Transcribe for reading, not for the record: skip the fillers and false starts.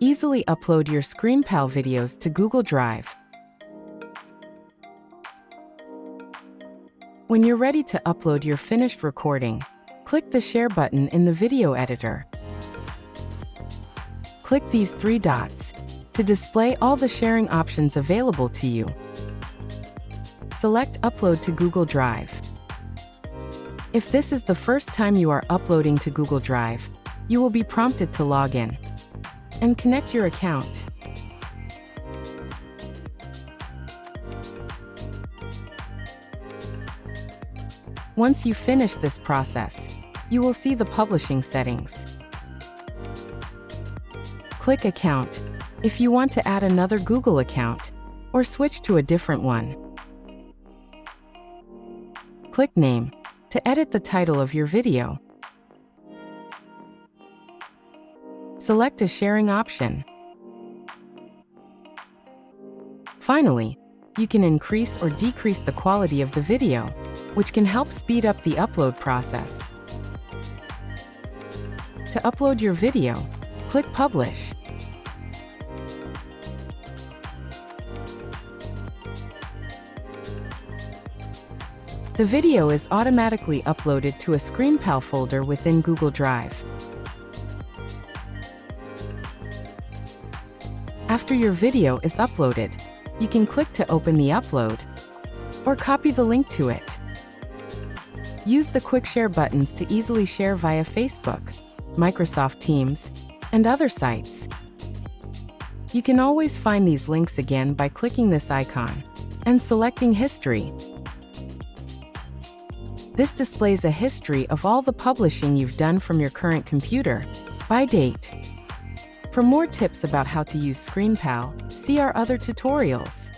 Easily upload your ScreenPal videos to Google Drive. When you're ready to upload your finished recording, click the Share button in the video editor. Click these three dots to display all the sharing options available to you. Select Upload to Google Drive. If this is the first time you are uploading to Google Drive, you will be prompted to log in and connect your account. Once you finish this process, you will see the publishing settings. Click Account if you want to add another Google account or switch to a different one. Click Name to edit the title of your video. Select a sharing option. Finally, you can increase or decrease the quality of the video, which can help speed up the upload process. To upload your video, click Publish. The video is automatically uploaded to a ScreenPal folder within Google Drive. After your video is uploaded, you can click to open the upload or copy the link to it. Use the Quick Share buttons to easily share via Facebook, Microsoft Teams, and other sites. You can always find these links again by clicking this icon and selecting History. This displays a history of all the publishing you've done from your current computer, by date. For more tips about how to use ScreenPal, see our other tutorials.